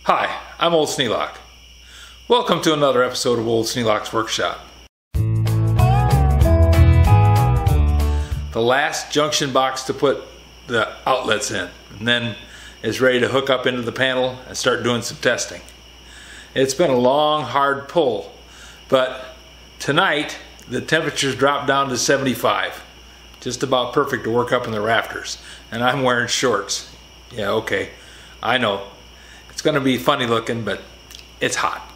Hi, I'm Old Sneelock. Welcome to another episode of Old Sneelock's Workshop. The last junction box to put the outlets in, and then is ready to hook up into the panel and start doing some testing. It's been a long, hard pull, but tonight the temperatures dropped down to 75. Just about perfect to work up in the rafters. And I'm wearing shorts. Yeah, okay, I know. It's gonna be funny looking, but it's hot.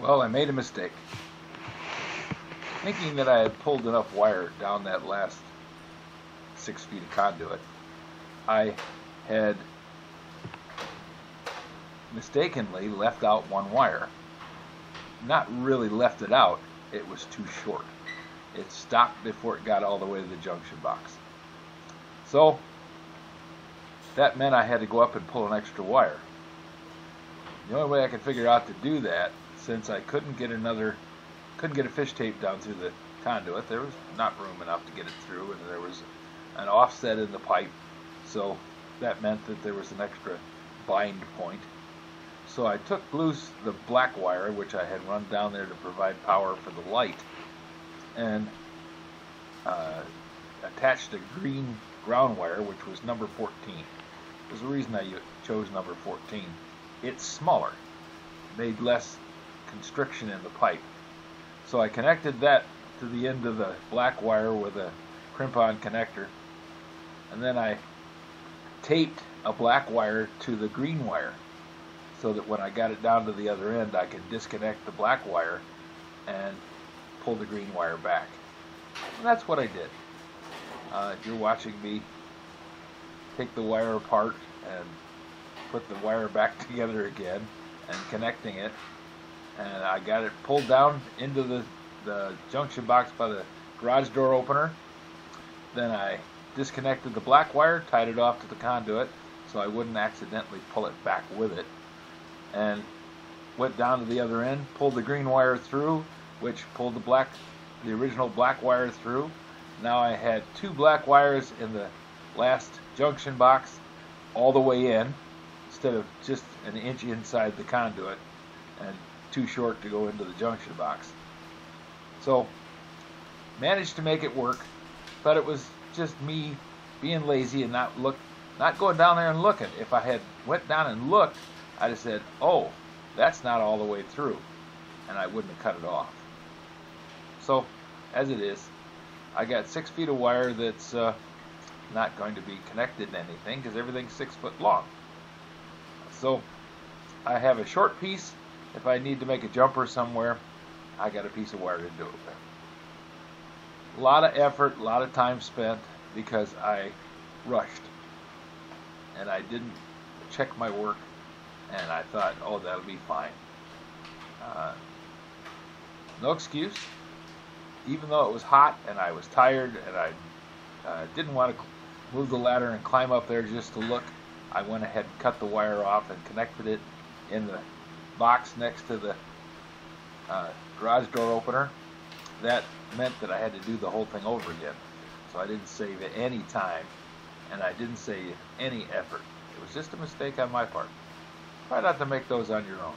Well, I made a mistake. Thinking that I had pulled enough wire down that last 6 feet of conduit, I had mistakenly left out one wire. Not really left it out, it was too short. It stopped before it got all the way to the junction box. So that meant I had to go up and pull an extra wire. The only way I could figure out to do that, since I couldn't get a fish tape down through the conduit, there was not room enough to get it through, and there was an offset in the pipe, so that meant that there was an extra bind point. So I took loose the black wire, which I had run down there to provide power for the light, and attached a green ground wire, which was number 14. There's a reason I chose number 14. It's smaller, made less constriction in the pipe. So I connected that to the end of the black wire with a crimp-on connector, and then I taped a black wire to the green wire so that when I got it down to the other end, I could disconnect the black wire and pull the green wire back. And that's what I did. You're watching me take the wire apart and put the wire back together again and connecting it, and I got it pulled down into the junction box by the garage door opener. Then I disconnected the black wire, tied it off to the conduit so I wouldn't accidentally pull it back with it, and went down to the other end, pulled the green wire through, which pulled the original black wire through. Now I had two black wires in the last junction box all the way in, instead of just an inch inside the conduit and too short to go into the junction box. So managed to make it work, but it was just me being lazy and not going down there and looking. If I had went down and looked, I'd have said, oh, that's not all the way through, and I wouldn't have cut it off. So as it is, I got 6 feet of wire that's not going to be connected to anything because everything's 6 foot long. So I have a short piece. If I need to make a jumper somewhere, I got a piece of wire to do it with. A lot of effort, a lot of time spent because I rushed and I didn't check my work, and I thought, oh, that'll be fine. No excuse. Even though it was hot and I was tired and I didn't want to move the ladder and climb up there just to look, I went ahead and cut the wire off and connected it in the box next to the garage door opener. That meant that I had to do the whole thing over again. So I didn't save any time and I didn't save any effort. It was just a mistake on my part. Try not to make those on your own.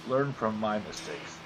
Learn from my mistakes.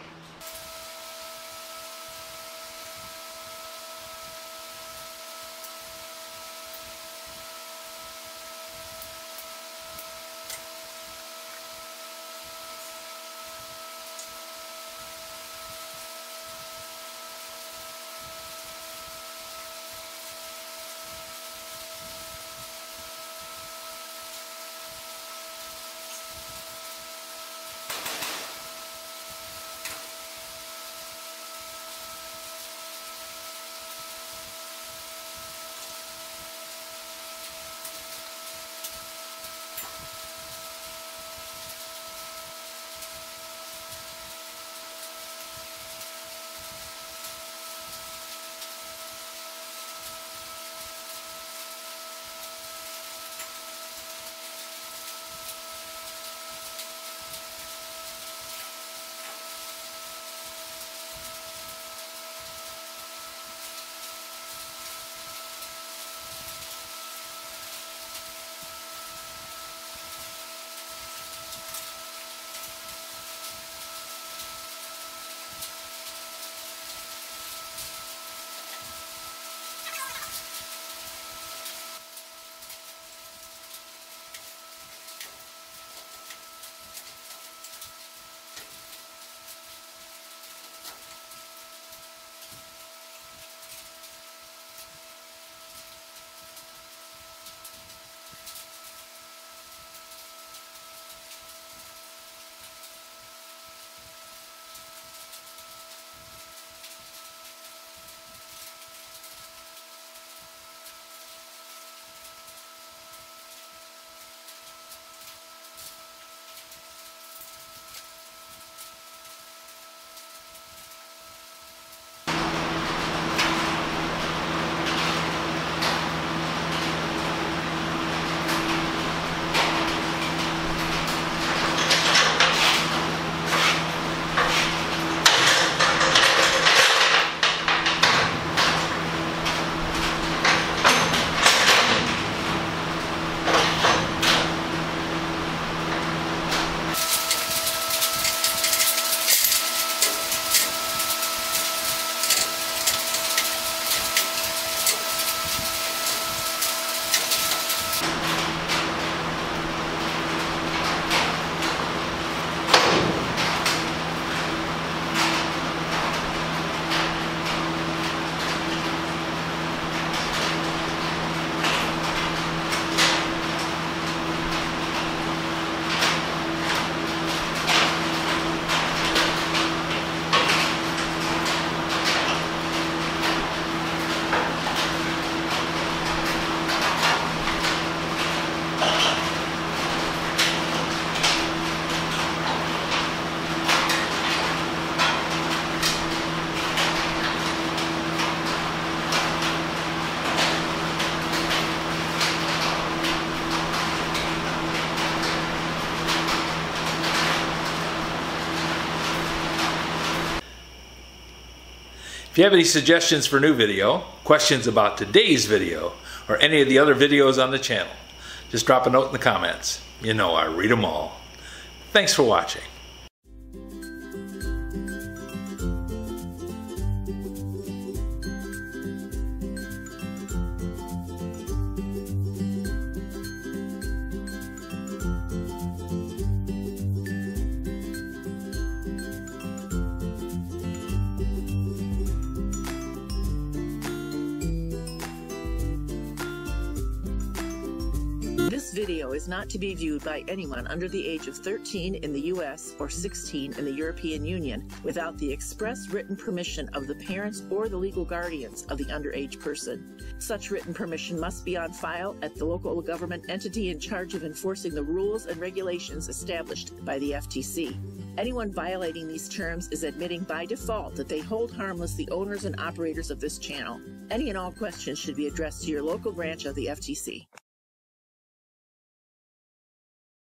If you have any suggestions for new video, questions about today's video, or any of the other videos on the channel, just drop a note in the comments. You know I read them all. Thanks for watching. This video is not to be viewed by anyone under the age of 13 in the U.S. or 16 in the European Union without the express written permission of the parents or the legal guardians of the underage person. Such written permission must be on file at the local government entity in charge of enforcing the rules and regulations established by the FTC. Anyone violating these terms is admitting by default that they hold harmless the owners and operators of this channel. Any and all questions should be addressed to your local branch of the FTC.